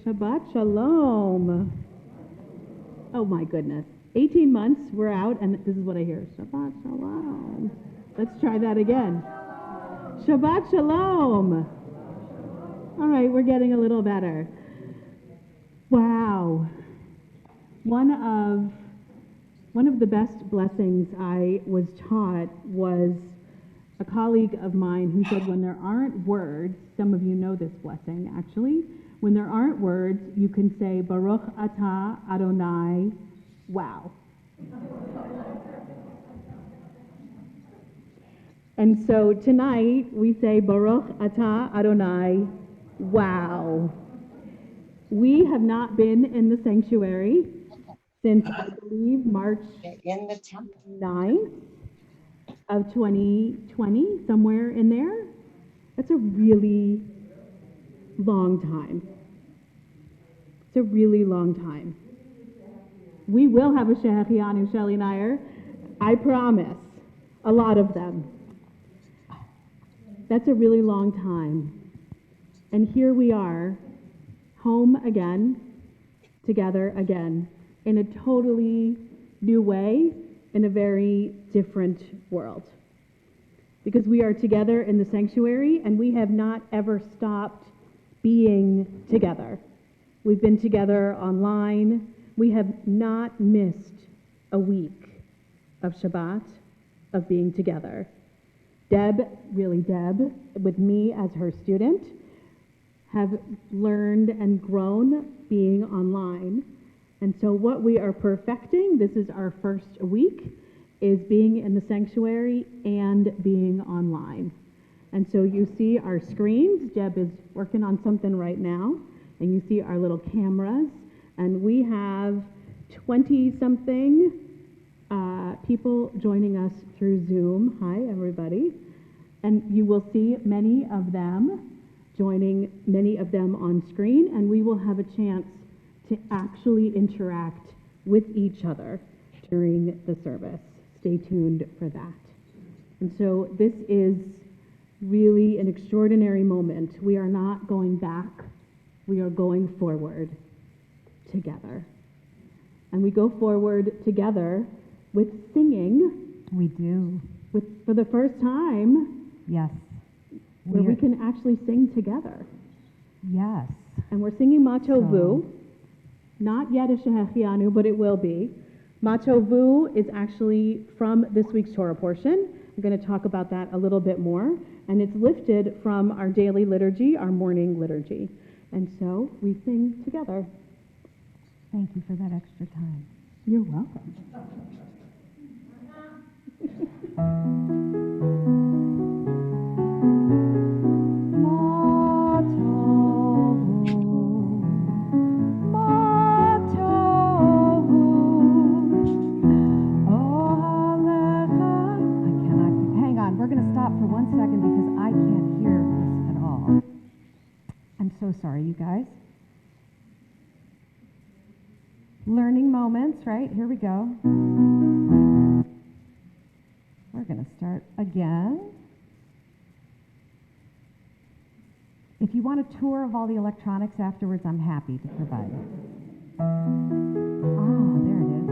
Shabbat Shalom. Oh my goodness. 18 months, we're out, and this is what I hear. Shabbat Shalom. Let's try that again. Shabbat Shalom. All right, we're getting a little better. Wow. One of the best blessings I was taught was a colleague of mine who said when there aren't words, some of you know this blessing actually, when there aren't words, you can say Baruch Atah Adonai, wow. And so tonight we say Baruch Atah Adonai, wow. We have not been in the sanctuary since I believe March 9th of 2020, somewhere in there. That's a really long time. It's a really long time. We will have a Shehechianu, Shelly Nair, I promise, a lot of them. That's a really long time. And here we are, home again, together again, in a totally new way, in a very different world. Because we are together in the sanctuary and we have not ever stopped being together. We've been together online. We have not missed a week of Shabbat, of being together. Deb, with me as her student, have learned and grown being online. And so what we are perfecting, this is our first week, is being in the sanctuary and being online. And so you see our screens. Jeb is working on something right now. And you see our little cameras. And we have 20-something people joining us through Zoom. Hi, everybody. And you will see many of them on screen. And we will have a chance to actually interact with each other during the service. Stay tuned for that. And so this is really an extraordinary moment. We are not going back, we are going forward together. And we go forward together with singing. We do. For the first time. Yes. Where we can actually sing together. Yes. And we're singing Macho Vu. Not yet a Shehechianu, but it will be. Macho Vu is actually from this week's Torah portion. I'm going to talk about that a little bit more. And it's lifted from our daily liturgy, our morning liturgy. And so we sing together. Thank you for that extra time. You're welcome. For 1 second because I can't hear this at all. I'm so sorry, you guys. Learning moments, right? Here we go. We're going to start again. If you want a tour of all the electronics afterwards, I'm happy to provide it. Ah, there it is.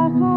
Lecha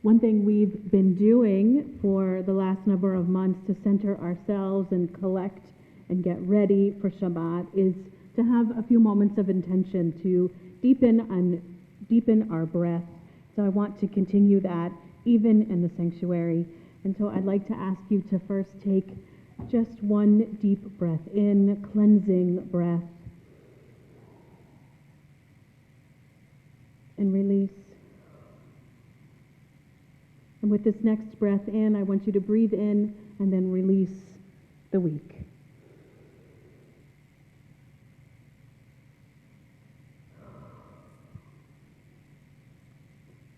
One thing we've been doing for the last number of months to center ourselves and collect and get ready for Shabbat is to have a few moments of intention to deepen our breath. So I want to continue that even in the sanctuary. And so I'd like to ask you to first take just one deep breath in, cleansing breath, and release. And with this next breath in, I want you to breathe in and then release the week.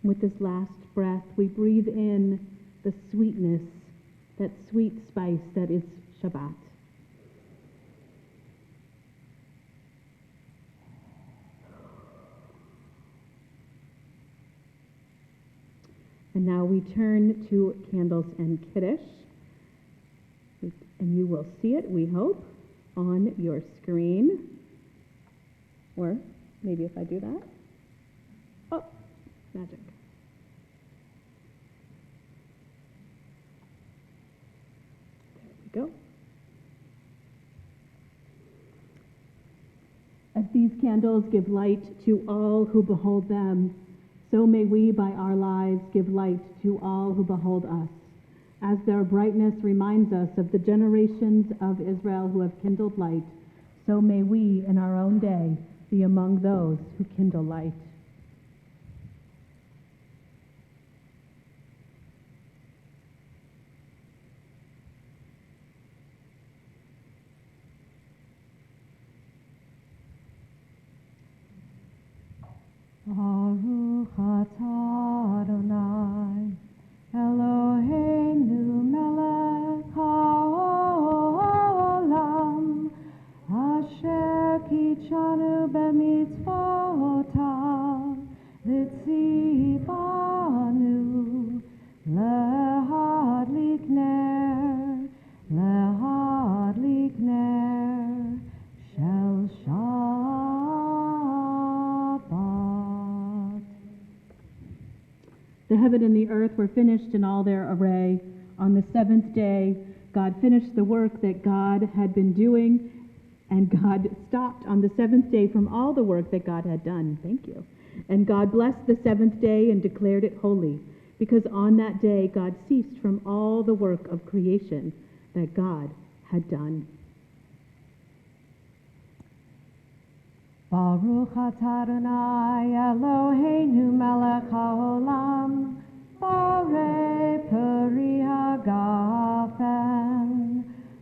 With this last breath, we breathe in the sweetness, that sweet spice that is Shabbat. And now we turn to candles and Kiddush. And you will see it, we hope, on your screen. Or maybe if I do that. Oh, magic. There we go. As these candles give light to all who behold them, so may we, by our lives, give light to all who behold us, as their brightness reminds us of the generations of Israel who have kindled light. So may we, in our own day, be among those who kindle light. Baruch atah Adonai, Eloheinu melech haolam, asher kitshanu b'mitzvotav, v'tzivanu lehadlik ner shel Shabbat. The heaven and the earth were finished in all their array. On the seventh day, God finished the work that God had been doing, and God stopped on the seventh day from all the work that God had done. Thank you. And God blessed the seventh day and declared it holy, because on that day God ceased from all the work of creation that God had done. Baruch atah Adonai Eloheinu melech haolam, borei peri hagafen.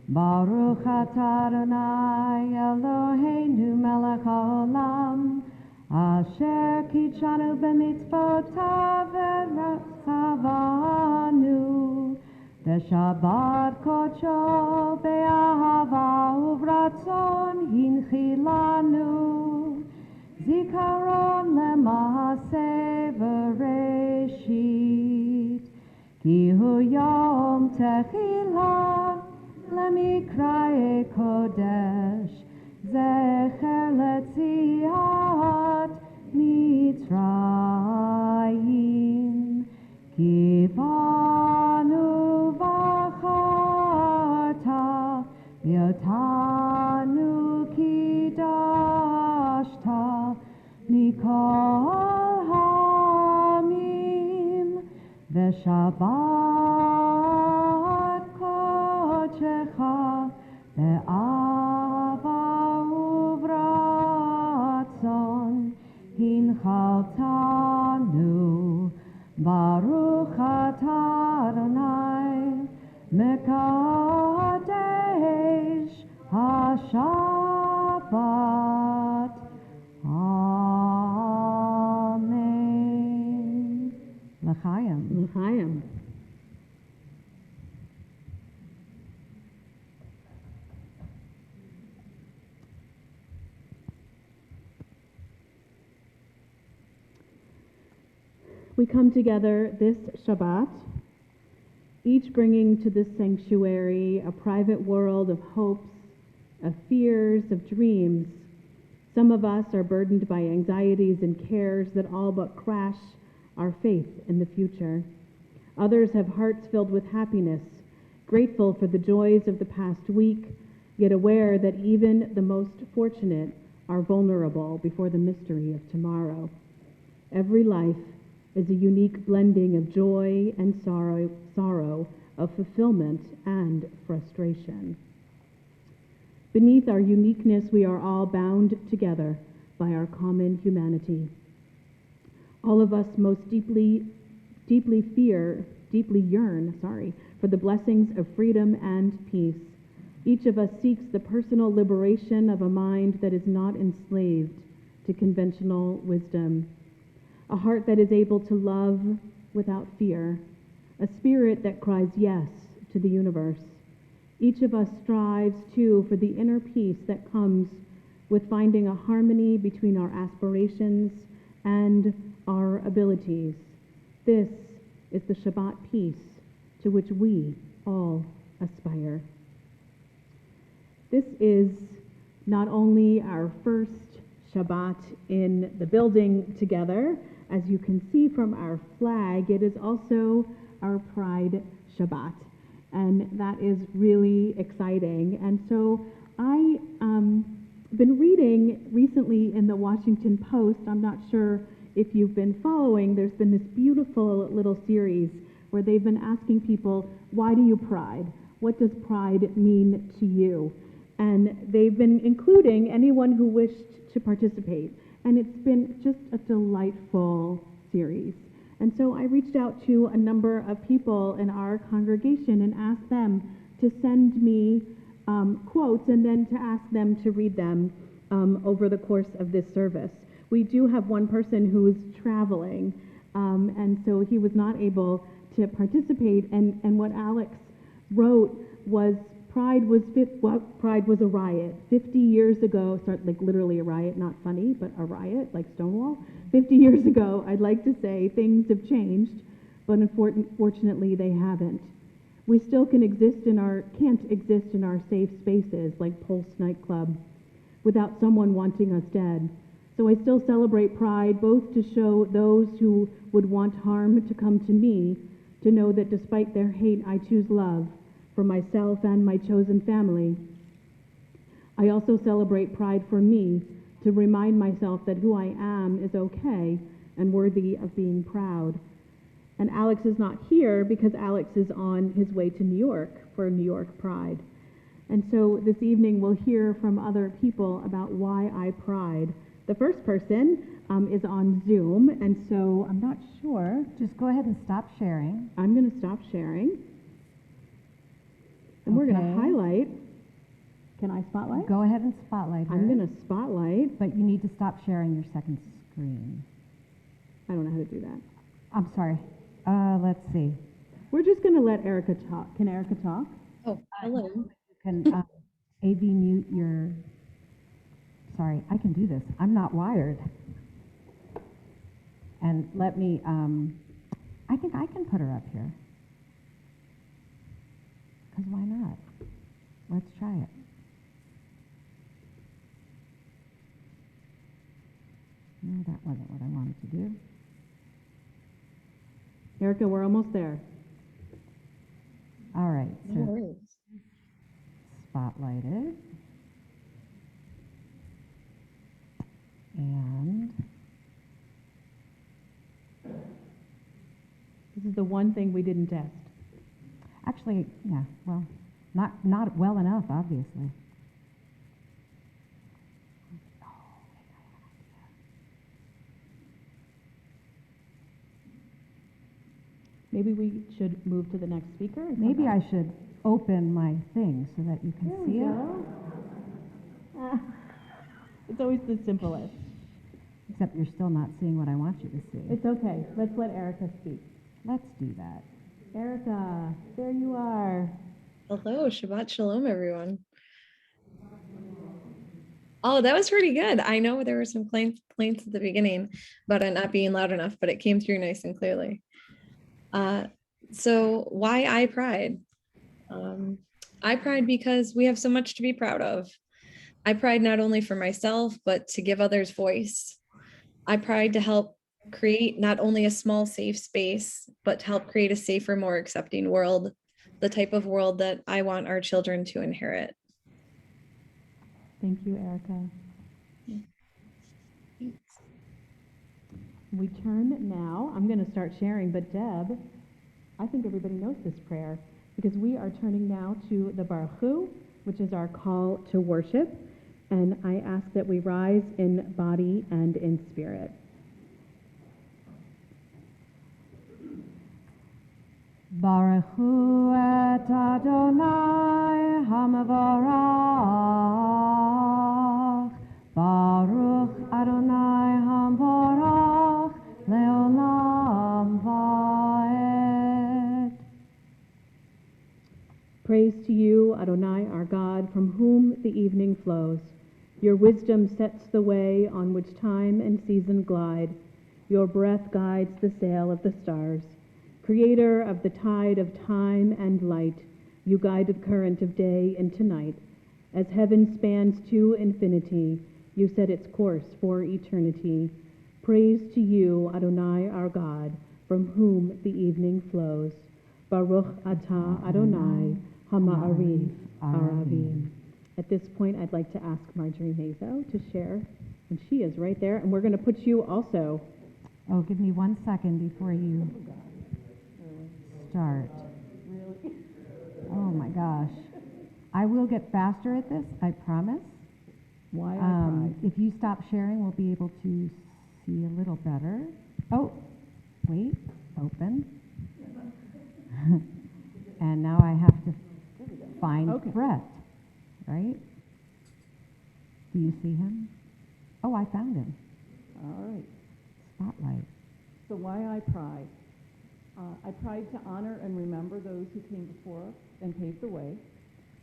Baruch atah Adonai Eloheinu melech haolam, asher kitshanu b'mitzvotav v'tzavanu, b'shabbat kodsho be'ahava uvratzon hinchilanu. Zikaron lema'aseh v'reshit, ki hu yom techila lemikra'e kodesh, zecher letziat Mitzrayim, ki banu v'charta v'yotanu kidashta mikol hamim, v'shabbat kodshecha be'ava uvratzon hinchaltanu. Baruch atah We come together this Shabbat, each bringing to this sanctuary a private world of hopes, of fears, of dreams. Some of us are burdened by anxieties and cares that all but crash our faith in the future. Others have hearts filled with happiness, grateful for the joys of the past week, yet aware that even the most fortunate are vulnerable before the mystery of tomorrow. Every life is a unique blending of joy and sorrow, of fulfillment and frustration. Beneath our uniqueness, we are all bound together by our common humanity. All of us most deeply yearn for the blessings of freedom and peace. Each of us seeks the personal liberation of a mind that is not enslaved to conventional wisdom, a heart that is able to love without fear, a spirit that cries yes to the universe. Each of us strives, too, for the inner peace that comes with finding a harmony between our aspirations and our abilities. This is the Shabbat peace to which we all aspire. This is not only our first Shabbat in the building together, as you can see from our flag, it is also our Pride Shabbat. And that is really exciting. And so I been reading recently in the Washington Post, I'm not sure if you've been following, there's been this beautiful little series where they've been asking people, why do you pride? What does pride mean to you? And they've been including anyone who wished to participate. And it's been just a delightful series. And so I reached out to a number of people in our congregation and asked them to send me quotes and then to ask them to read them over the course of this service. We do have one person who is traveling, and so he was not able to participate. And what Alex wrote was, Pride was a riot. 50 years ago, like literally a riot, not funny, but a riot, like Stonewall. 50 years ago, I'd like to say things have changed, but unfortunately they haven't. We still can't exist in our safe spaces like Pulse nightclub without someone wanting us dead. So I still celebrate Pride, both to show those who would want harm to come to me, to know that despite their hate, I choose love for myself and my chosen family. I also celebrate Pride for me, to remind myself that who I am is okay and worthy of being proud. And Alex is not here because Alex is on his way to New York for New York Pride. And so this evening we'll hear from other people about why I pride. The first person is on Zoom, and so I'm not sure. Just go ahead and stop sharing. I'm going to stop sharing. And we're going to highlight. Can I spotlight? Go ahead and spotlight her. I'm going to spotlight. But you need to stop sharing your second screen. I don't know how to do that. I'm sorry. Let's see. We're just going to let Erica talk. Can Erica talk? Oh, hello. You can AV mute your... Sorry, I can do this. I'm not wired. And let me... I think I can put her up here. Because why not? Let's try it. No, that wasn't what I wanted to do. Erica, we're almost there. All right. No So worries. spotlighted. And This is the one thing we didn't test. actually, yeah, well, not well enough, obviously. Maybe we should move to the next speaker? and come Maybe back. I should open my thing so that you can There see we it. go. It's always the simplest. Except you're still not seeing what I want you to see. It's okay. Let's let Erica speak. Let's do that. Erica, there you are. Hello, Shabbat Shalom, everyone. Oh, that was pretty good. I know there were some complaints at the beginning about it not being loud enough, but it came through nice and clearly. So why I pride? I pride because we have so much to be proud of. I pride not only for myself, but to give others voice. I pride to help create not only a small safe space, but to help create a safer, more accepting world, the type of world that I want our children to inherit. Thank you, Erica. We turn now, I'm going to start sharing, but Deb, I think everybody knows this prayer because we are turning now to the Baruch Hu, which is our call to worship. And I ask that we rise in body and in spirit. Baruch Hu et Adonai HaMevorach, Baruch Adonai HaMevorach, Leolam Vaed. Praise to you, Adonai, our God, from whom the evening flows. Your wisdom sets the way on which time and season glide. Your breath guides the sail of the stars. Creator of the tide of time and light, you guide the current of day into night. As heaven spans to infinity, you set its course for eternity. Praise to you, Adonai, our God, from whom the evening flows. Baruch atah Adonai, Hama'ariv Aravim. At this point, I'd like to ask Marjorie Nazo to share, and she is right there, and we're going to put you also. Oh, give me 1 second before you start. Really? Oh my gosh. I will get faster at this, I promise. Why I pride. If you stop sharing, we'll be able to see a little better. Oh, wait, open. And now I have to find Brett, right? Do you see him? Oh, I found him. All right. Spotlight. So why I pride? I pride to honor and remember those who came before us and paved the way,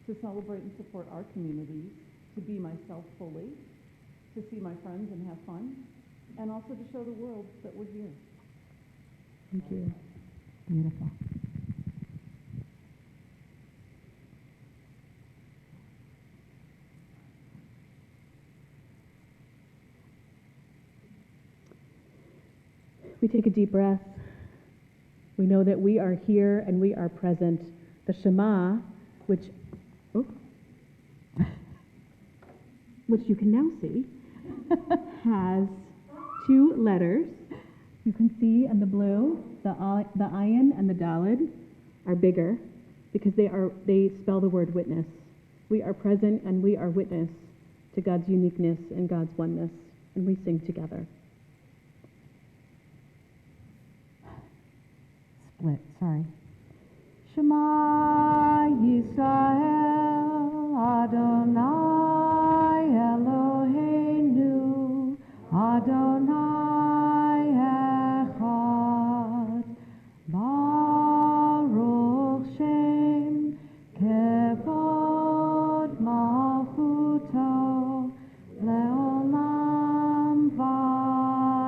to celebrate and support our communities, to be myself fully, to see my friends and have fun, and also to show the world that we're here. Thank you. Beautiful. We take a deep breath. We know that we are here and we are present. The Shema, which you can now see, has 2 letters. You can see in the blue, the ayin and the dalid are bigger because they spell the word witness. We are present and we are witness to God's uniqueness and God's oneness, and we sing together. Split, sorry. Shema Yisrael Adonai Eloheinu Adonai Echad Baruch Shem Kevod Malchuto Leolam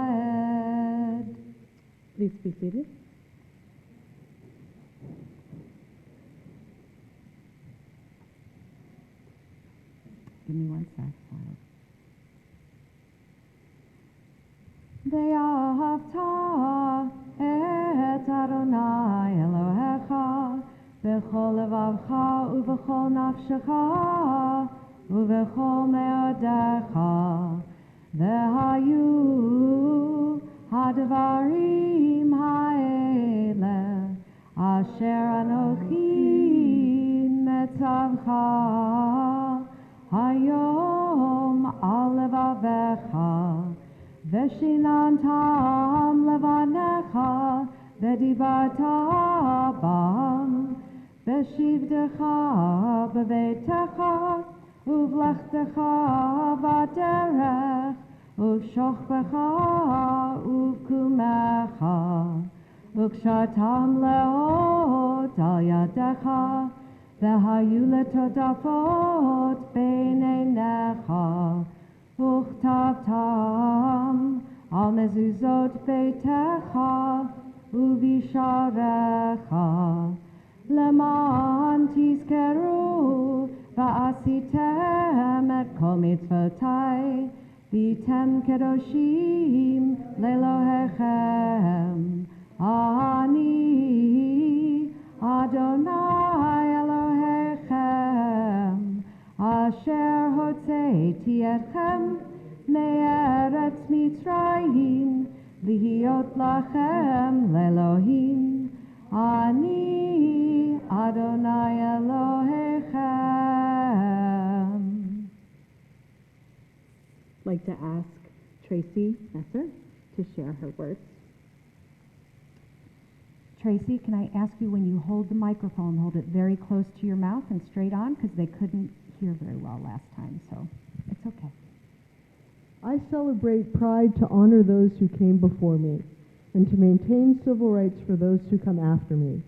Vaed. Please be seated. Give me 1 sec. Ve'ahavta et Adonai Elohecha b'chol levavcha u'v'chol nafshecha u'v'chol me'odecha ve'hayu hadvarim ha'ele asher anochi metzavcha Hayom al levavecha, veshinantam levanecha, vedivarta bam, veshivdecha bevetecha, uvlechtecha baderech, uvshochbecha uvkumecha, ukshatam leot al yadecha, Vehayu letodafot b'neinecha וכתבתם על מזוזות ביתך ובשעריך, למען תזכרו ועשיתם את כל מצוותי, והייתם קדושים לאלוהיכם. אני אדוני אלוהיכם, אשר הוצאתי אתכם מארץ מצרים, להיות לכם לאלוהים. אני אדוני אלוהיכם. Like to ask Tracy Messer to share her words. Tracy, can I ask you, when you hold the microphone, hold it very close to your mouth and straight on, because they couldn't hear very well last time, so it's okay. I celebrate pride to honor those who came before me and to maintain civil rights for those who come after me.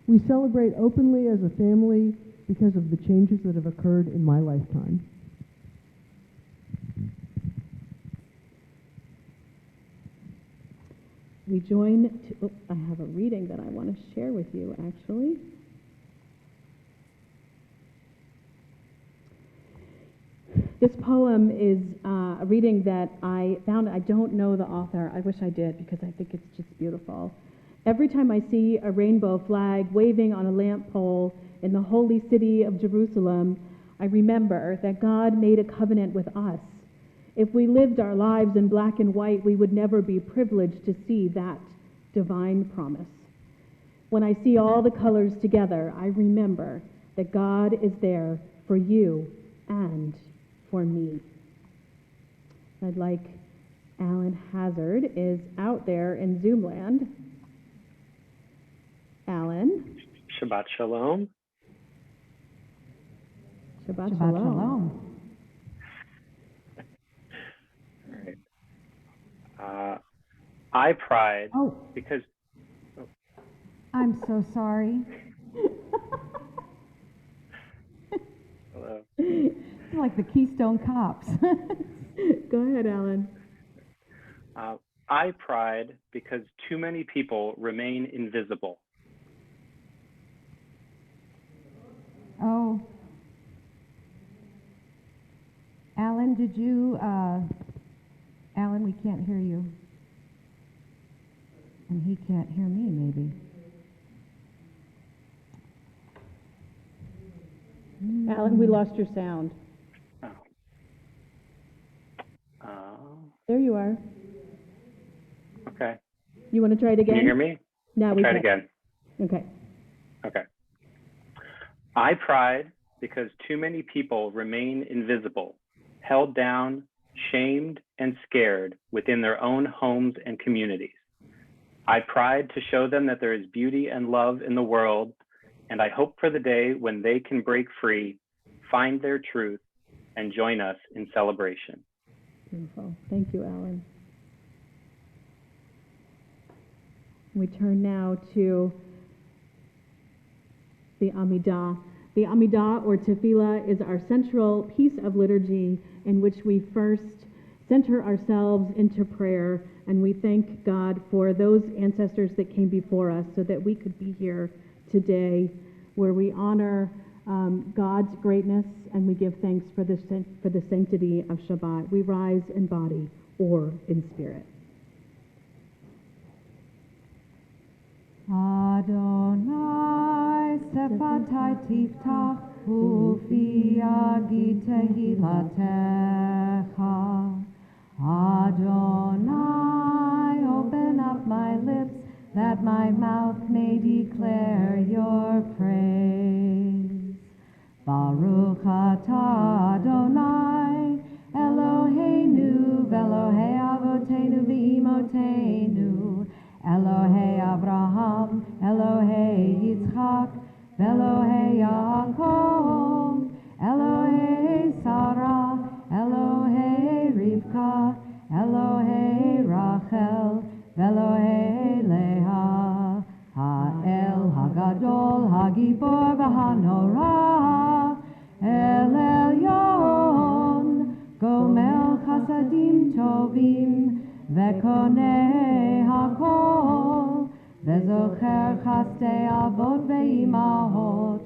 We celebrate openly as a family because of the changes that have occurred in my lifetime. We join to, I have a reading that I want to share with you, actually. This poem is a reading that I found. I don't know the author. I wish I did, because I think it's just beautiful. Every time I see a rainbow flag waving on a lamp pole in the holy city of Jerusalem, I remember that God made a covenant with us. If we lived our lives in black and white, we would never be privileged to see that divine promise. When I see all the colors together, I remember that God is there for you and for me. I'd like Alan Hazard is out there in Zoom land. Alan. Shabbat Shalom. Shabbat Shabbat Shalom. Shalom. I pride because... I'm so sorry. Hello. You're like the Keystone Cops. Go ahead, Alan. I pride because too many people remain invisible. Oh. Alan, did you... Alan, we can't hear you. And he can't hear me, maybe. Alan, we lost your sound. There you are. Okay. You want to try it again? Can you hear me? Now we try can. it again. Okay. Okay. I pride because too many people remain invisible, held down, shamed, and scared within their own homes and communities. I pride to show them that there is beauty and love in the world, and I hope for the day when they can break free, find their truth, and join us in celebration. Beautiful. Thank you, Alan. We turn now to the Amidah. The Amidah, or Tefillah, is our central piece of liturgy in which we first center ourselves into prayer, and we thank God for those ancestors that came before us so that we could be here today, where we honor God's greatness and we give thanks for the sanctity of Shabbat. We rise in body or in spirit. Adonai sefatai tiftach ufi agi tehilatecha. Adonai, open up my lips that my mouth may declare your praise. Baruch atah Adonai, Eloheinu v'Elohei avotenu v'imotenu, Elohei Abraham, Elohei Yitzchak, Elohei Yaakov, Elohei Sarah, Elohei Rivka, Elohei Rachel, Elohei Leah, Ha'el Hagadol, Hagibor v'Hanora, El Elyon, גומל חסדים טובים וקונה הכל, וזוכר חסדי אבות ואימהות,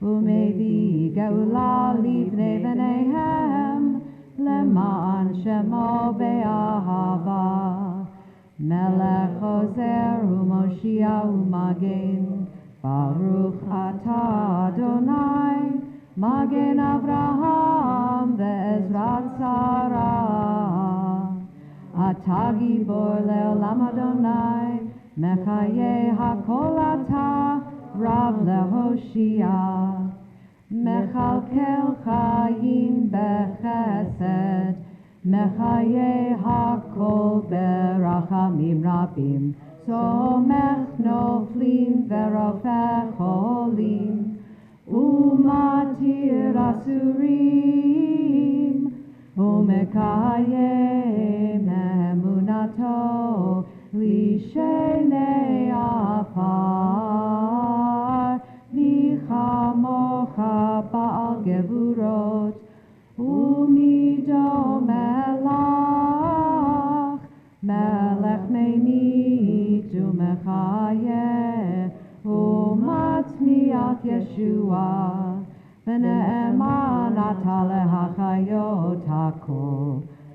ומביא גאולה לבני בניהם, למען שמו באהבה. מלך עוזר ומושיע ומגן, ברוך אתה אדוני, מגן אברהם ועזרת שרה. אתה גיבור לעולם אדוני, מחיה הכל אתה, רב להושיע. מכלכל חיים בחסד, מחיה הכל ברחמים רבים. סומך נופלים ורופא חולים, ומתיר אסורים, ומקיים אמונתו לשני עפר. מי כמוך בעל גבורות, ומידו מלך, מלך ממית ומחיה, ומצמיח ישועה. ונאמן אתה להחיות הכל,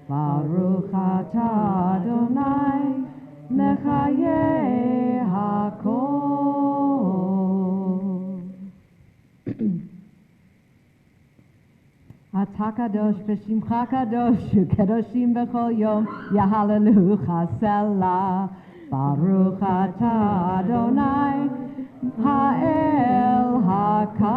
ברוך אתה אדוני, מחיה הכל. אתה קדוש בשמך קדוש, וקדושים בכל יום יהללוך סלה. ברוך אתה אדוני, האל הקדוש.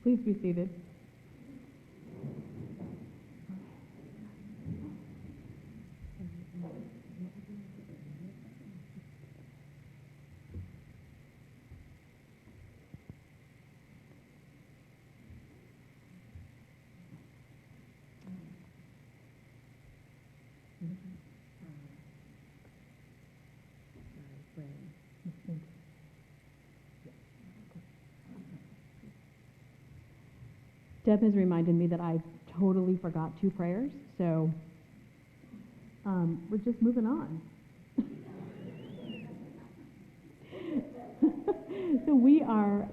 Please be seated. Deb has reminded me that I totally forgot 2 prayers, so we're just moving on. So we are,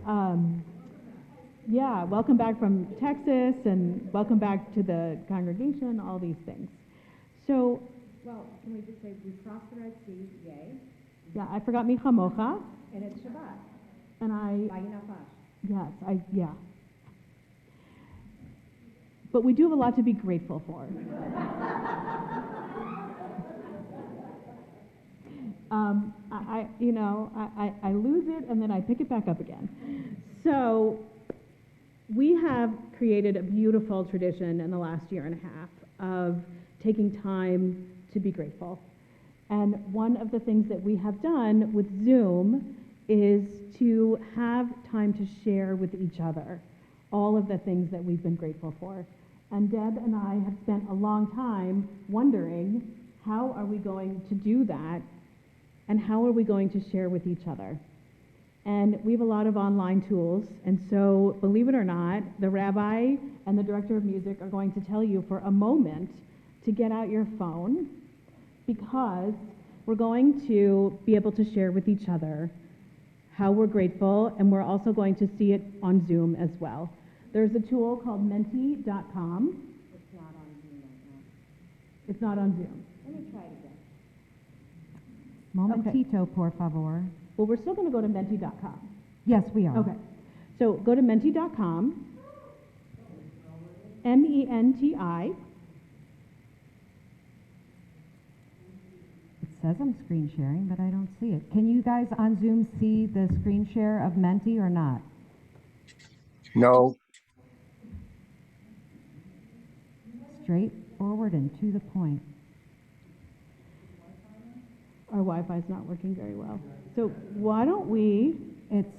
welcome back from Texas, and welcome back to the congregation, all these things. So, Well, can we just say we crossed the Red Sea, yay, yeah, I forgot Mi Chamocha, and it's Shabbat, and yeah. But we do have a lot to be grateful for. I lose it and then I pick it back up again. So we have created a beautiful tradition in the last year and a half of taking time to be grateful. And one of the things that we have done with Zoom is to have time to share with each other all of the things that we've been grateful for. And Deb and I have spent a long time wondering, how are we going to do that? And how are we going to share with each other? And we have a lot of online tools. And so, believe it or not, the rabbi and the director of music are going to tell you for a moment to get out your phone, because we're going to be able to share with each other how we're grateful, and we're also going to see it on Zoom as well. There's a tool called menti.com. It's not on Zoom right now. It's not on Zoom. Let me try it again. Momentito, por favor. Well, we're still going to go to menti.com. Yes, we are. Okay. So go to menti.com, MENTI. It says I'm screen sharing, but I don't see it. Can you guys on Zoom see the screen share of Menti or not? No. Straightforward and to the point. Our Wi-Fi is not working very well. So why don't we? It's,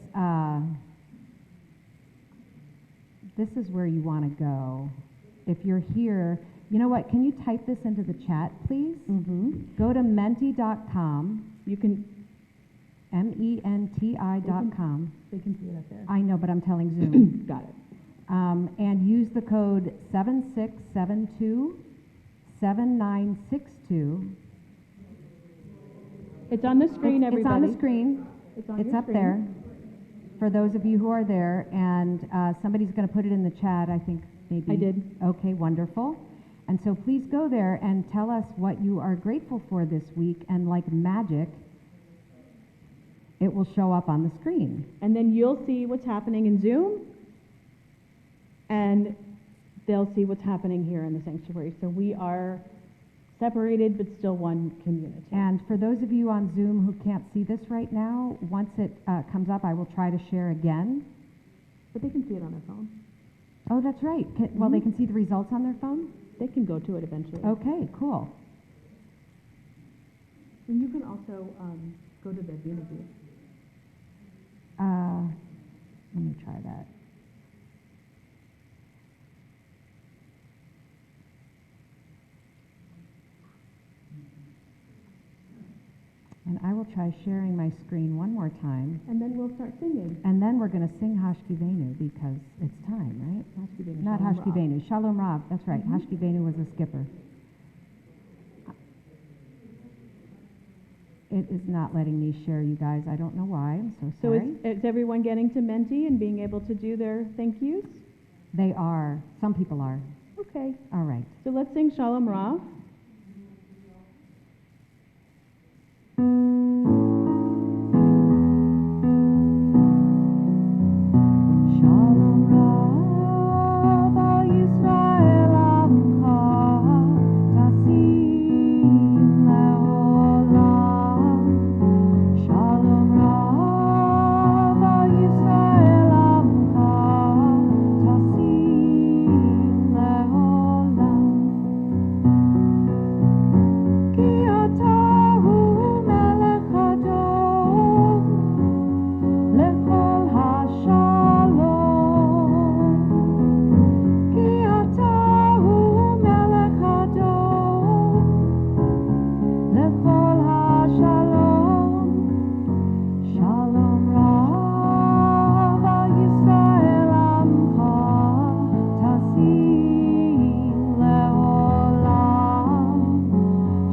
this is where you want to go. If you're here, You know what? Can you type this into the chat, please? Mm-hmm. Go to menti.com, You can, MENTI.com. they can see it up there. I know, but I'm telling Zoom. Got it. And use the code 7672-7962. It's on the screen, everybody. It's on the screen. It's on It's your up screen. there for those of you who are there. And somebody's going to put it in the chat, I think maybe. I did. Okay, wonderful. And so please go there and tell us what you are grateful for this week. And like magic, it will show up on the screen. And then you'll see what's happening in Zoom, and they'll see what's happening here in the sanctuary. So we are separated, but still one community. And for those of you on Zoom who can't see this right now, once it comes up, I will try to share again. But they can see it on their phone. Oh, that's right. Well, they can see the results on their phone? They can go to it eventually. Okay, cool. And you can also go to the unity. Let me try that. And I will try sharing my screen one more time. And then we'll start singing. And then we're going to sing Hashkivenu because it's time, right? Hashkivenu, Not Shalom Rav. Hashkivenu, Shalom Rav. That's right. Hashkivenu was a skipper. It is not letting me share, you guys. I don't know why. I'm so So sorry. is everyone getting to Menti and being able to do their thank yous? They are. Some people are. Okay. All right. So let's sing Shalom Rav. Shalom Rav al Yisrael Amcha Tasim Leolam. Shalom Rav al Yisrael Amcha Tasim Leolam. Ki ata hu melech hador lechol hashalom. Ki ata hu melech hador lechol hashalom. Shalom Rav al Yisrael Amcha Tasim Leolam.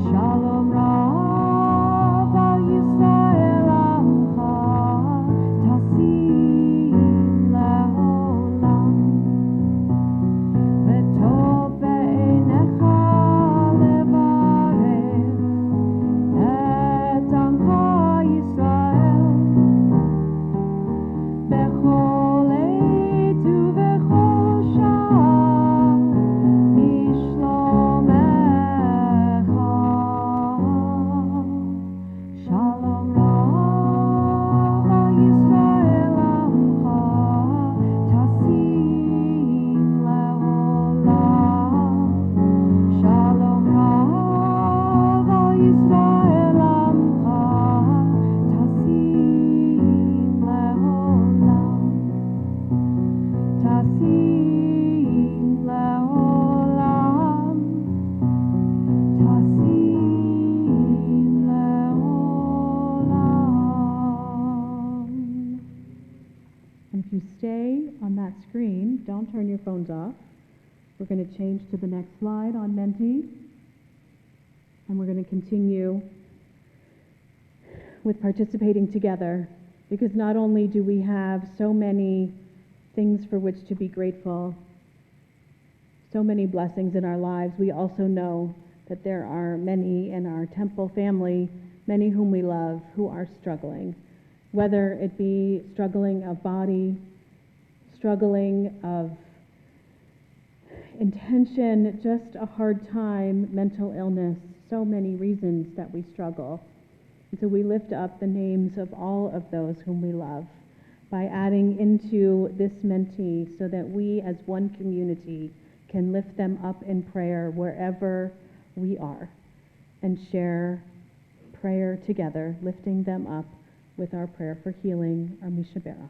Shalom Rav al Yisrael Amcha Tasim Leolam. V'tov be'einecha levarech et Amcha Yisrael bechol עת ובכל שעה בשלומך. Shalom Rav al Yisrael Amcha Tasim Leolam. Shalom Rav al Yisrael Amcha Tasim Leolam. Tasim Leolam. Tasim Leolam. And if you stay on that screen, don't turn your phones off. We're going to change to the next slide on Menti. And we're going to continue with participating together, because not only do we have so many things for which to be grateful, so many blessings in our lives, we also know that there are many in our temple family, many whom we love, who are struggling, whether it be struggling of body, struggling of intention, just a hard time, mental illness, so many reasons that we struggle. And so we lift up the names of all of those whom we love by adding into this Menti so that we as one community can lift them up in prayer wherever we are and share prayer together, lifting them up with our prayer for healing, our Misha Berach.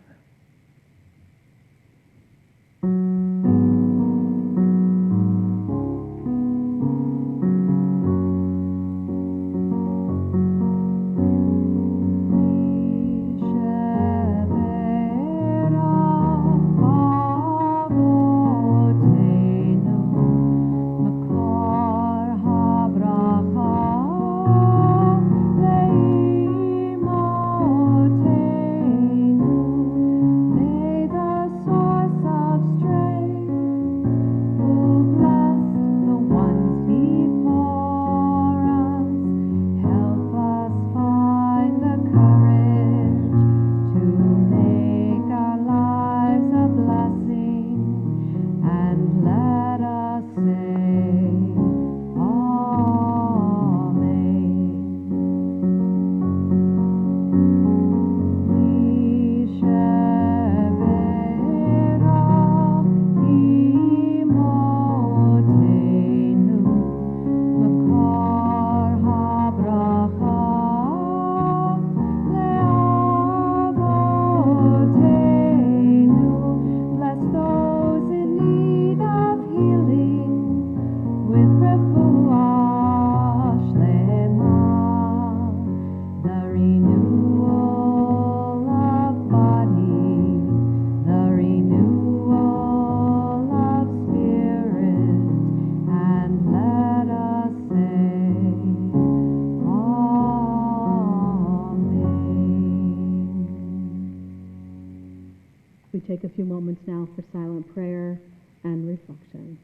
we take a few moments now for silent prayer and reflection.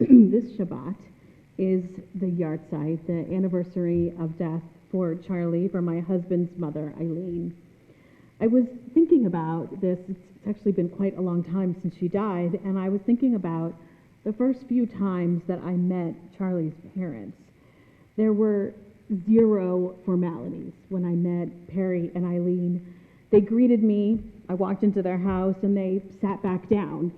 This Shabbat is the yahrzeit, the anniversary of death for Charlie, for my husband's mother, Eileen. I was thinking about this. It's actually been quite a long time since she died, and I was thinking about the first few times that I met Charlie's parents. There were zero formalities when I met Perry and Eileen. They greeted me, I walked into their house, and they sat back down.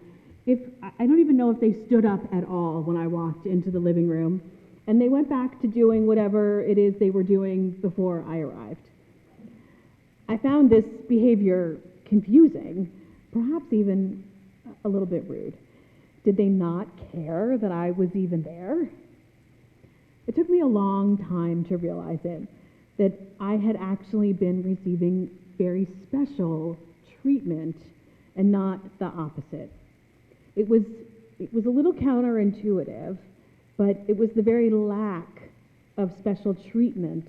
I don't even know if they stood up at all when I walked into the living room, and they went back to doing whatever it is they were doing before I arrived. I found this behavior confusing, perhaps even a little bit rude. Did they not care that I was even there? It took me a long time to realize it, that I had actually been receiving very special treatment and not the opposite. It was a little counterintuitive, but it was the very lack of special treatment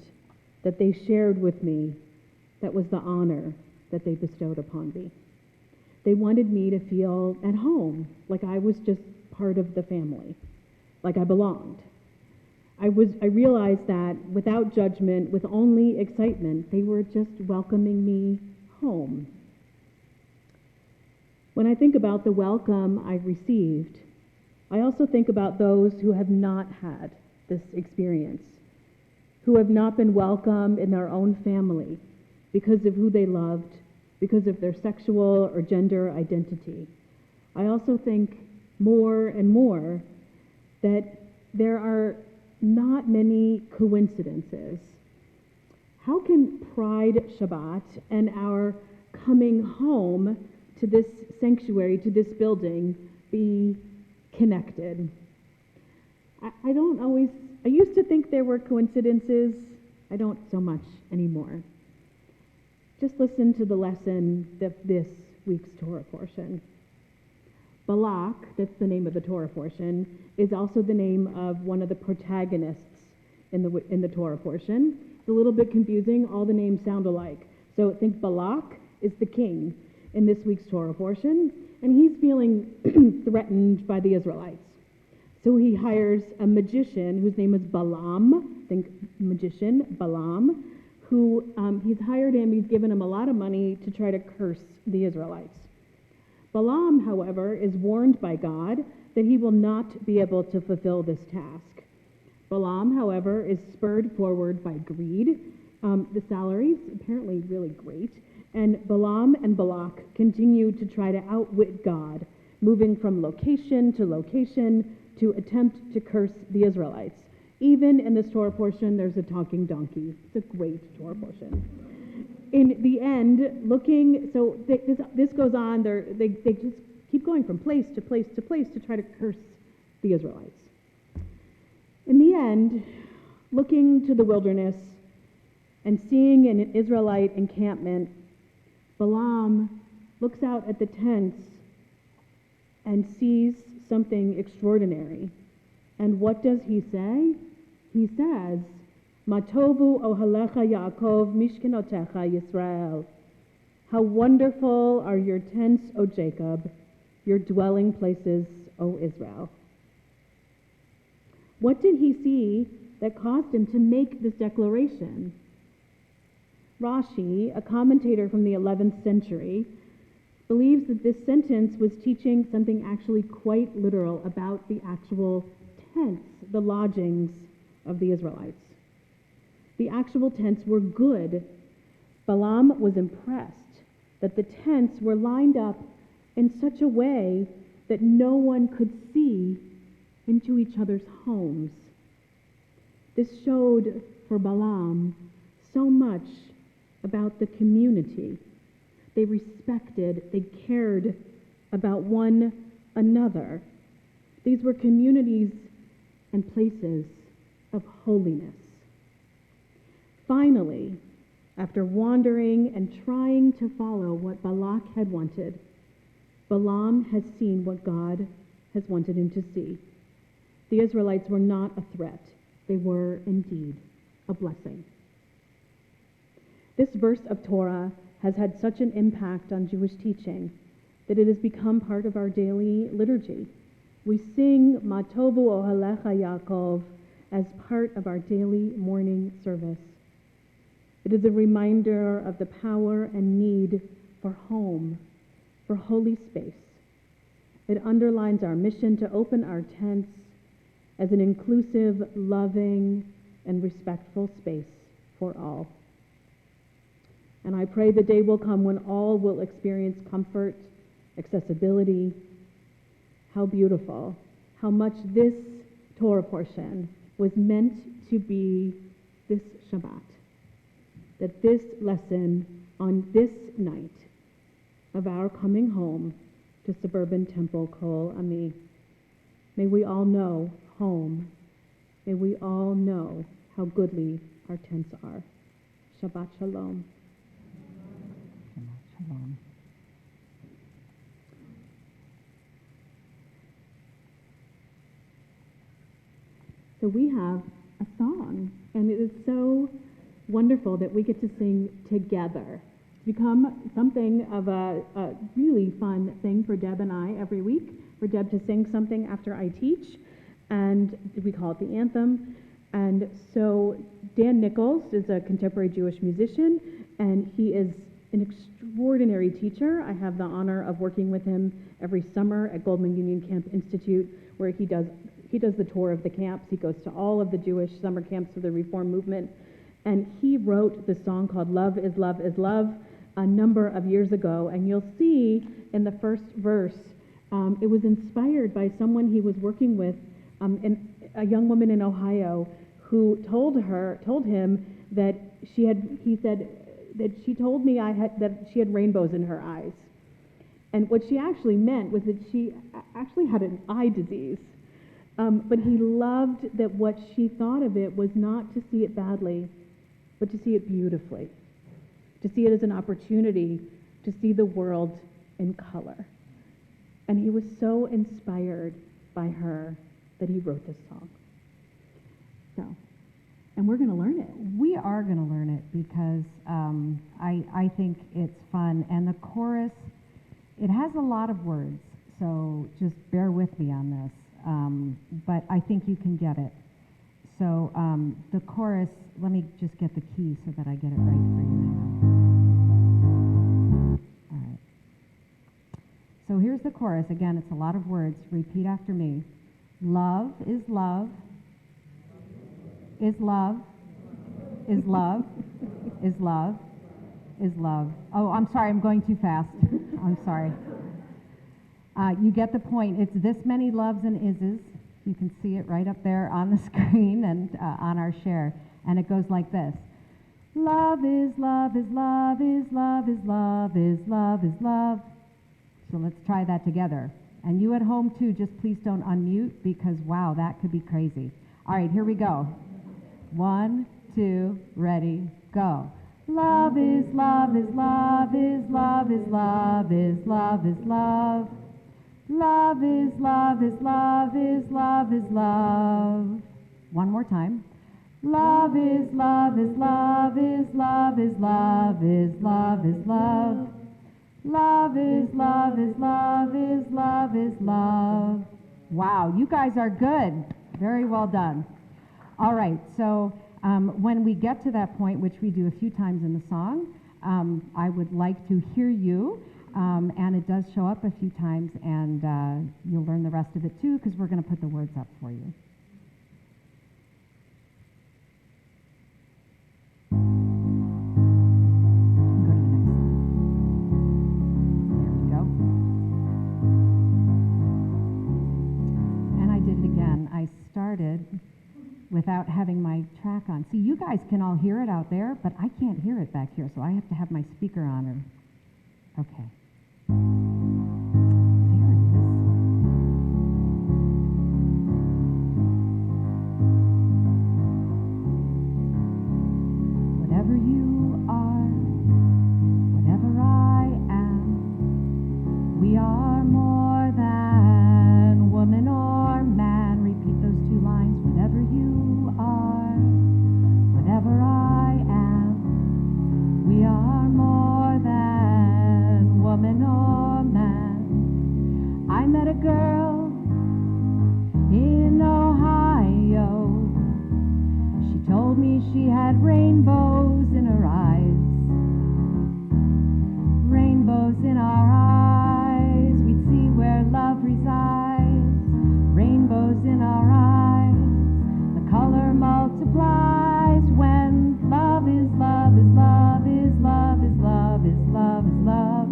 that they shared with me that was the honor that they bestowed upon me. They wanted me to feel at home, like I was just part of the family, like I belonged. I realized that without judgment, with only excitement, they were just welcoming me home. When I think about the welcome I've received, I also think about those who have not had this experience. who have not been welcome in their own family because of who they loved, because of their sexual or gender identity. I also think more and more that there are not many coincidences. How can Pride Shabbat and our coming home to this sanctuary, to this building, be connected? I used to think there were coincidences. I don't so much anymore. Just listen to the lesson of this week's Torah portion. Balak, that's the name of the Torah portion, is also the name of one of the protagonists in the Torah portion. It's a little bit confusing. All the names sound alike. So think Balak is the king in this week's Torah portion, and he's feeling threatened by the Israelites. So he hires a magician whose name is Balaam, think magician, Balaam, who he's hired him, he's given him a lot of money to try to curse the Israelites. Balaam, however, is warned by God that he will not be able to fulfill this task. Balaam, however, is spurred forward by greed. The salary's apparently really great, and Balaam and Balak continue to try to outwit God, moving from location to attempt to curse the Israelites. Even in this Torah portion, there's a talking donkey. It's a great Torah portion. In the end, this goes on, they just keep going from place to place to place to try to curse the Israelites. In the end, looking to the wilderness and seeing an Israelite encampment, Balaam looks out at the tents and sees something extraordinary. And what does he say? He says, Matovu ohalecha Yaakov mishkenotecha Yisrael. How wonderful are your tents, O Jacob, your dwelling places, O Israel. What did he see that caused him to make this declaration? Rashi, a commentator from the 11th century, believes that this sentence was teaching something actually quite literal about the actual tents, the lodgings of the Israelites. The actual tents were good. Balaam was impressed that the tents were lined up in such a way that no one could see into each other's homes. This showed for Balaam so much about the community. They respected, they cared about one another. These were communities and places of holiness. Finally, after wandering and trying to follow what Balak had wanted, Balaam has seen what God has wanted him to see. The Israelites were not a threat. They were indeed a blessing. This verse of Torah has had such an impact on Jewish teaching that it has become part of our daily liturgy. We sing Matovu ohalecha Yaakov as part of our daily morning service. It is a reminder of the power and need for home, for holy space. It underlines our mission to open our tents as an inclusive, loving, and respectful space for all. And I pray the day will come when all will experience comfort, accessibility. How beautiful, how much this Torah portion was meant to be this Shabbat. That this lesson on this night of our coming home to suburban Temple-Kol, Ami, may we all know home. May we all know how goodly our tents are. Shabbat Shalom. Shabbat Shalom. So we have a song, and it is so wonderful that we get to sing together. It's become something of a really fun thing for Deb and I every week, for Deb to sing something after I teach, and we call it the anthem. And so Dan Nichols is a contemporary Jewish musician, and he is an extraordinary teacher. I have the honor of working with him every summer at Goldman Union Camp Institute, where he does he does the tour of the camps. He goes to all of the Jewish summer camps of the Reform movement. And he wrote the song called Love is Love is Love a number of years ago. And you'll see in the first verse, it was inspired by someone he was working with, a young woman in Ohio who told him that he said that she told me that she had rainbows in her eyes. And what she actually meant was that she actually had an eye disease. But he loved that what she thought of it was not to see it badly, but to see it beautifully, to see it as an opportunity to see the world in color. And he was so inspired by her that he wrote this song. So, and we're going to learn it. We are going to learn it because I think it's fun. And the chorus, it has a lot of words, so just bear with me on this. But I think you can get it. So the chorus, let me just get the key so that I get it right for you. All right. So here's the chorus. Again, it's a lot of words. Repeat after me. Love is love. Is love. Is love. Is love. Is love. Oh, I'm sorry. I'm going too fast. I'm sorry. You get the point. It's this many loves and ises. You can see it right up there on the screen and on our share. And it goes like this. Love is love is love is love is love is love is love. So let's try that together. And you at home too, just please don't unmute because wow, that could be crazy. All right, here we go. 1, 2, ready, go. Love is love is love is love is love is love is love. Love is love is love is love is love. One more time. Love is love is love is love is love is love is love. Love is love is love is love is love. Wow, you guys are good. Very well done. All right, so when we get to that point, which we do a few times in the song, I would like to hear you. And it does show up a few times, and you'll learn the rest of it too, because we're going to put the words up for you. Go to the next slide. There we go. And I did it again. I started without having my track on. See, you guys can all hear it out there, but I can't hear it back here, so I have to have my speaker on. Okay. There it is. Whatever you are, whatever I am, we are more than woman or man. Repeat those 2 lines. Whatever you are, whatever I am, we are more than woman or man. I met a girl in Ohio. She told me she had rainbows in her eyes. Rainbows in our eyes. We'd see where love resides. Rainbows in our eyes. The color multiplies when love is love is love is love is love is love is love.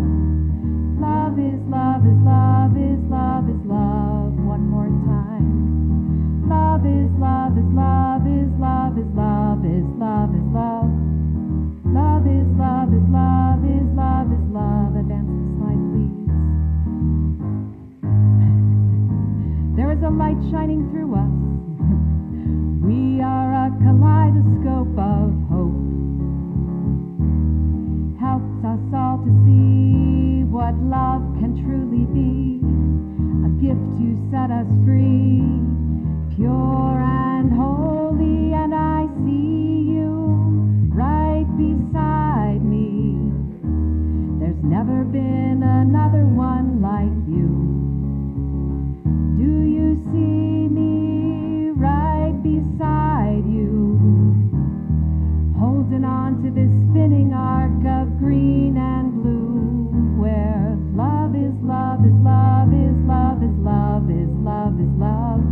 Love is love is love is love is love. One more time. Love is love is love is love is love is love is love. Love is love is love is love is love. Advance the slide, please. There is a light shining through us. We are a kaleidoscope of hope. Helps us all to see what love can truly be. A gift to set us free. Pure and holy, and I see you right beside me. There's never been another one like you. Do you see me right beside you? Holding on to this spinning arc of green and blue, where love is love is love is love is love is love is love.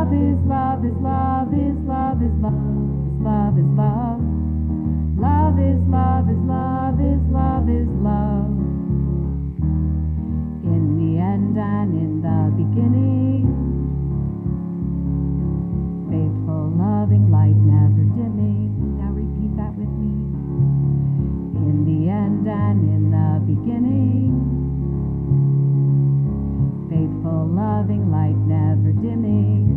Love is love is love is love is love is love. Love is love is love is love is love. In the end and in the beginning, faithful, loving light, never dimming. Now repeat that with me. In the end and in the beginning, faithful, loving light, never dimming.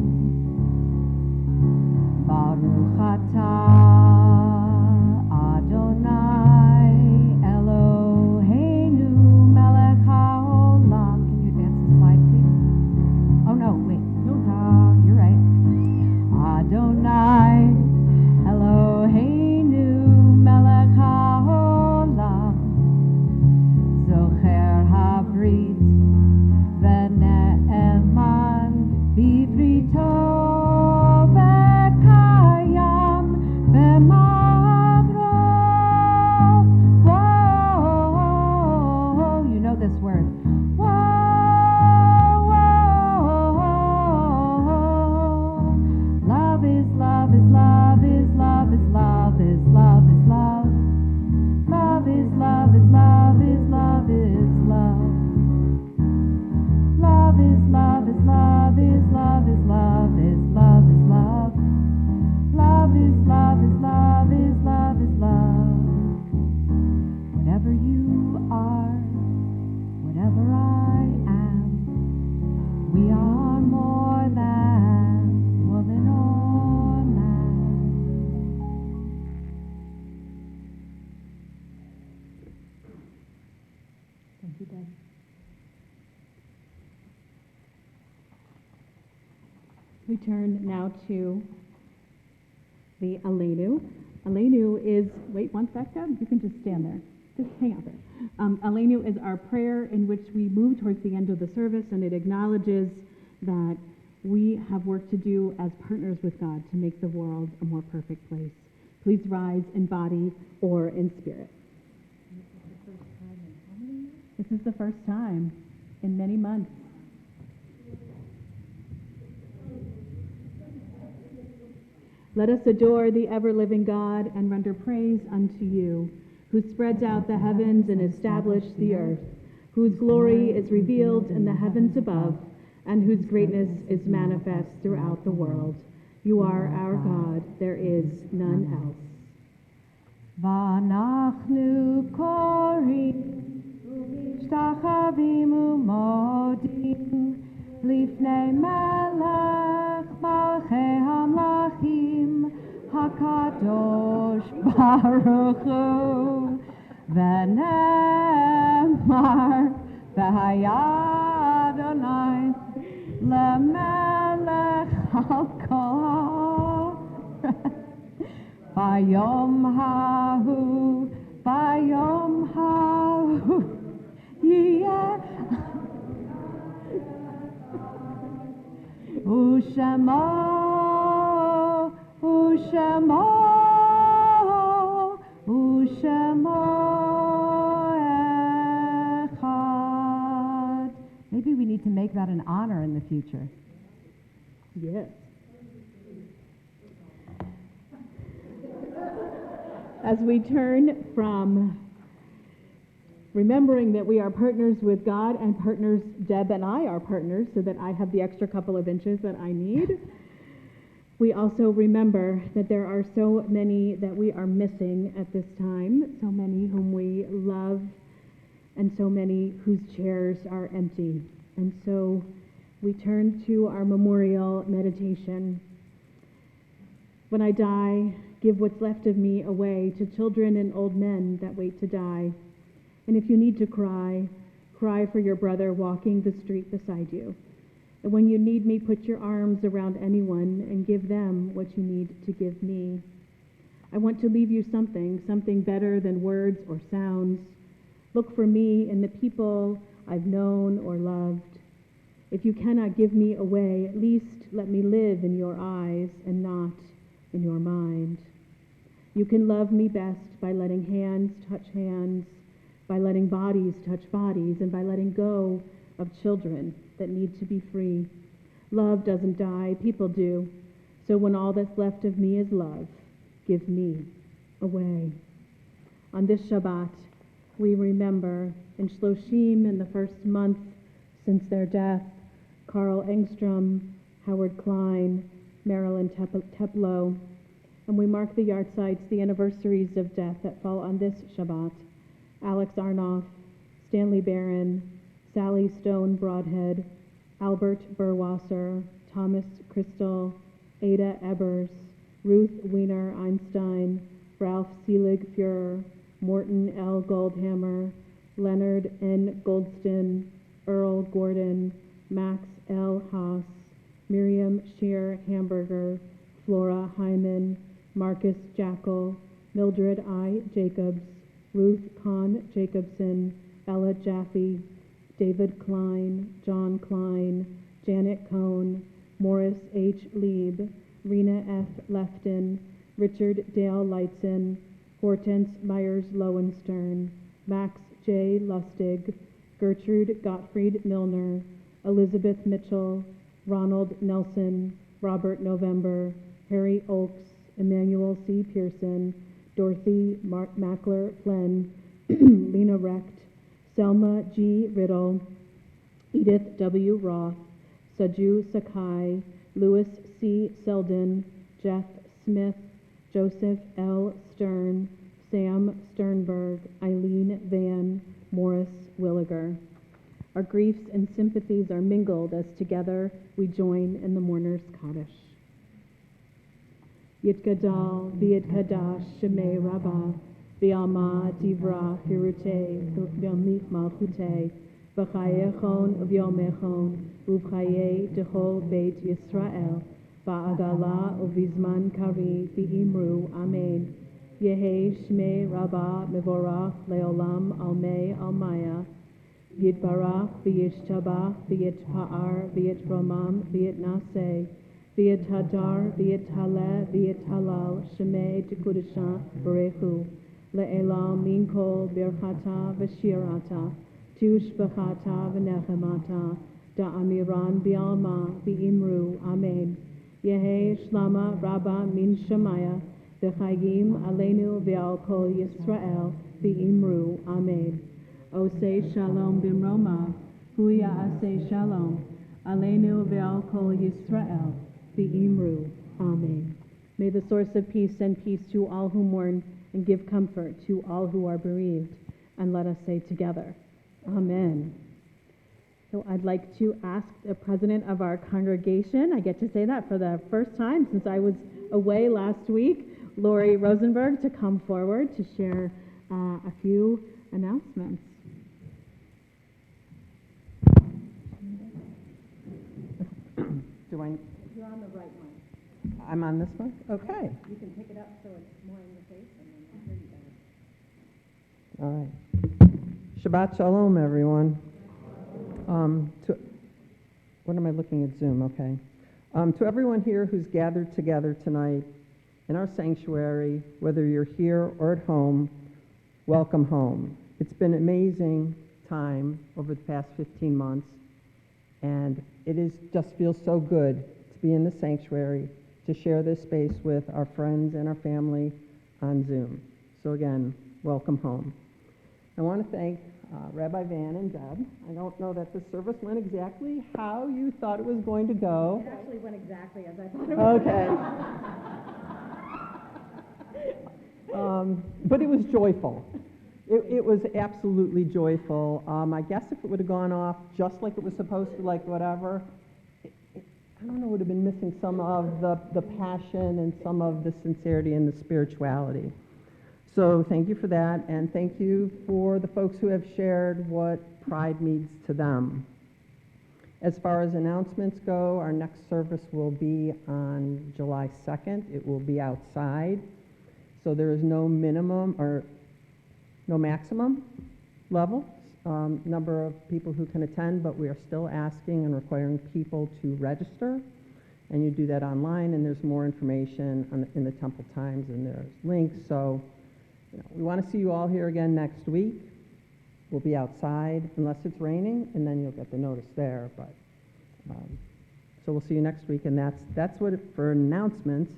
Baruch atah Adonai Eloheinu melech haolam. Can you advance the slide, please? Oh no, wait. No, you're right. Adonai Eloheinu melech haolam zocher habrit v'ne'eman bivrito v'kayam b'magro. Whoa, you know this word. Whoa, love is love is love is love is love is love is love. Love is love is love is love is love. Love is love is love is love is love is love is love. Love is love is love is love is love. Whatever you are, whatever I am, we are more than woman or man. Thank you, Deb. We turn now to the Aleinu. Aleinu is, wait one sec, Deb, you can just stand there. Just hang out there. Aleinu is our prayer in which we move towards the end of the service, and it acknowledges that we have work to do as partners with God to make the world a more perfect place. Please rise in body or in spirit. This is the first time in many months. Let us adore the ever-living God and render praise unto you, who spreads out the heavens and established the earth, whose glory is revealed in the heavens above, and whose greatness is manifest throughout the world. You are our God, there is none else. V'anachnu korim u'mishtachavim u'modim lifnei melech malchei hamlachim hakadosh baruch hu v'nemar v'haya Adonai lemelech al kol Bayom hahu, yeah. Ushemo echad. Maybe we need to make that an honor in the future. Yes. As we turn from remembering that we are partners with God and partners, Deb and I are partners, so that I have the extra couple of inches that I need, we also remember that there are so many that we are missing at this time, so many whom we love, and so many whose chairs are empty. And so we turn to our memorial meditation. When I die, give what's left of me away to children and old men that wait to die. And if you need to cry, cry for your brother walking the street beside you. And when you need me, put your arms around anyone and give them what you need to give me. I want to leave you something better than words or sounds. Look for me in the people I've known or loved. If you cannot give me away, at least let me live in your eyes and not in your mind. You can love me best by letting hands touch hands, by letting bodies touch bodies, and by letting go of children that need to be free. Love doesn't die, people do. So when all that's left of me is love, give me away. On this Shabbat, we remember in Shloshim, in the first month since their death, Carl Engstrom, Howard Klein, Marilyn Teplow, and we mark the yahrzeits, the anniversaries of death that fall on this Shabbat. Alex Arnoff, Stanley Barron, Sally Stone Broadhead, Albert Burwasser, Thomas Crystal, Ada Ebers, Ruth Wiener Einstein, Ralph Selig Fuhrer, Morton L. Goldhammer, Leonard N. Goldston, Earl Gordon, Max L. Haas, Miriam Shear Hamburger, Flora Hyman, Marcus Jackal, Mildred I. Jacobs, Ruth Kahn Jacobson, Ella Jaffe, David Klein, John Klein, Janet Cohn, Morris H. Lieb, Rena F. Lefton, Richard Dale Leitzen, Hortense Myers Lowenstern, Max J. Lustig, Gertrude Gottfried Milner, Elizabeth Mitchell, Ronald Nelson, Robert November, Harry Oakes, Emmanuel C. Pearson, Dorothy Mackler Flynn, Lena Recht, Selma G. Riddle, Edith W. Roth, Saju Sakai, Louis C. Selden, Jeff Smith, Joseph L. Stern, Sam Sternberg, Eileen Van, Morris Williger. Our griefs and sympathies are mingled as together we join in the mourner's Kaddish. Yitgadal v'yitkadash shemei Rabbah v'yama divra hirute v'yamlich malchute v'chayechon v'yomechon v'chaye dechol beit Yisrael v'agala uvizman kari v'imru amen. Yehi shmei Rabbah mevorach leolam almei almaya Yitbarach v'yishtabach v'yitpa'ar v'yitromam v'yitnaseh v'yithadar v'yithaleh v'yithalal shemei tekudasha barechu le'elam min kol birchata v'shirata tushbachata v'nechemata da'amiran b'alma v'imru amen. Yehi shlama Rabbah min shemaya v'chayim aleinu v'al kol Yisrael v'imru amen. Oseh shalom b'mroma, huya aseh shalom, aleinu ve'al kol Yisrael, v'imru, amen. May the source of peace send peace to all who mourn and give comfort to all who are bereaved. And let us say together, amen. So I'd like to ask the president of our congregation, I get to say that for the first time since I was away last week, Lori Rosenberg, to come forward to share a few announcements. Do I? You're on the right one. I'm on this one? Okay. You can pick it up so it's more in your face and then I'll hear you better. All right. Shabbat Shalom, everyone. What am I looking at Zoom? Okay. To everyone here who's gathered together tonight in our sanctuary, whether you're here or at home, welcome home. It's been an amazing time over the past 15 months, and just feels so good to be in the sanctuary, to share this space with our friends and our family on Zoom. So again, welcome home. I want to thank Rabbi Van and Deb. I don't know that the service went exactly how you thought it was going to go. It actually went exactly as I thought it would. Okay. But it was joyful. It was absolutely joyful. I guess if it would have gone off just like it was supposed to, like whatever, I don't know, would have been missing some of the passion and some of the sincerity and the spirituality. So thank you for that, and thank you for the folks who have shared what Pride means to them. As far as announcements go, our next service will be on July 2nd. It will be outside, so there is no minimum or no maximum level number of people who can attend, but we are still asking and requiring people to register, and you do that online, and there's more information in the Temple Times, and there's links. So we want to see you all here again next week. We'll be outside unless it's raining, and then you'll get the notice there. But so So we'll see you next week, and that's what for announcements.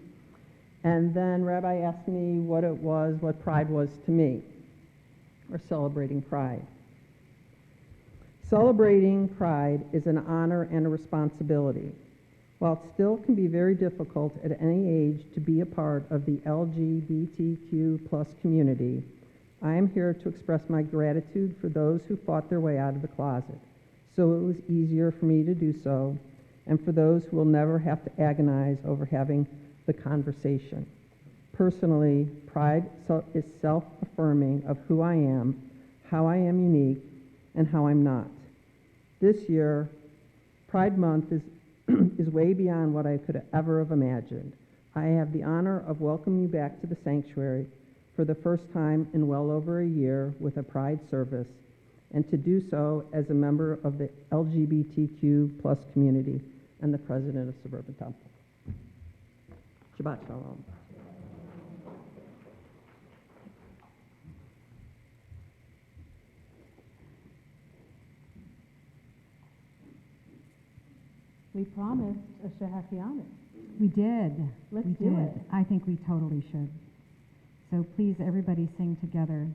And then Rabbi asked me what Pride was to me, or celebrating Pride. Celebrating Pride is an honor and a responsibility. While it still can be very difficult at any age to be a part of the LGBTQ plus community, I am here to express my gratitude for those who fought their way out of the closet, so it was easier for me to do so, and for those who will never have to agonize over having the conversation. Personally, Pride is self-affirming of who I am, how I am unique, and how I'm not. This year, Pride Month is way beyond what I could ever have imagined. I have the honor of welcoming you back to the sanctuary for the first time in well over a year with a Pride service, and to do so as a member of the LGBTQ plus community and the president of Suburban Temple. Shabbat Shalom. We promised a Shehechianu. We did. Let's we do did. it. I think we totally should. So please, everybody sing together.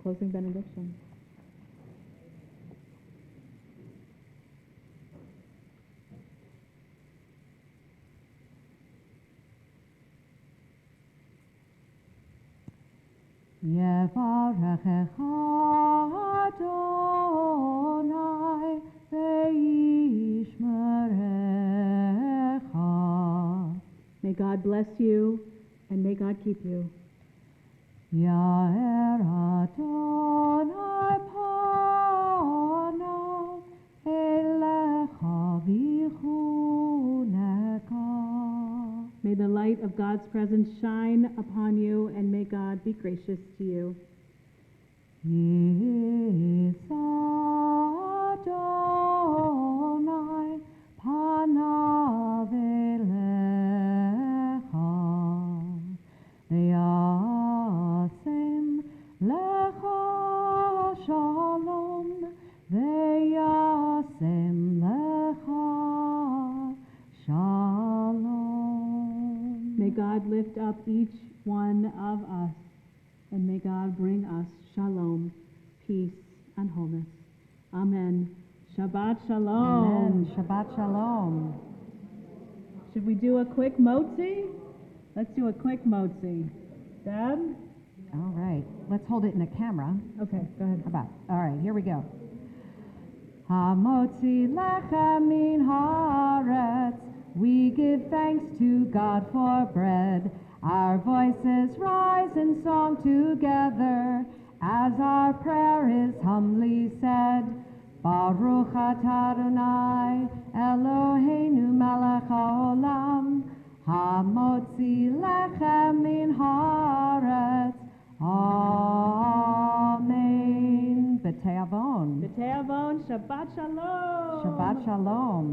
Closing benediction. Yevarechecha Adonai ve'yishmerecha. May God bless you and may God keep you. Yair Adonai panav elecha v'chunecha. May the light of God's presence shine upon you and may God be gracious to you. Yisa Adonai panav elecha ve'yasem lecha shalom ve'yasem lecha shalom. May God lift up each one of us and may God bring us shalom, peace, and wholeness. Amen. Shabbat shalom. Amen. Shabbat shalom. Should we do a quick motzi? Let's do a quick motzi. Deb? All right. Let's hold it in the camera. Okay, go ahead. How about? All right, here we go. Hamotzi lechem min haaretz. We give thanks to God for bread. Our voices rise in song together as our prayer is humbly said. Baruch atah Adonai Eloheinu melech haolam hamotzi lechem min haaretz. Amen. B'te'avon. B'te'avon, Shabbat shalom. Shabbat shalom.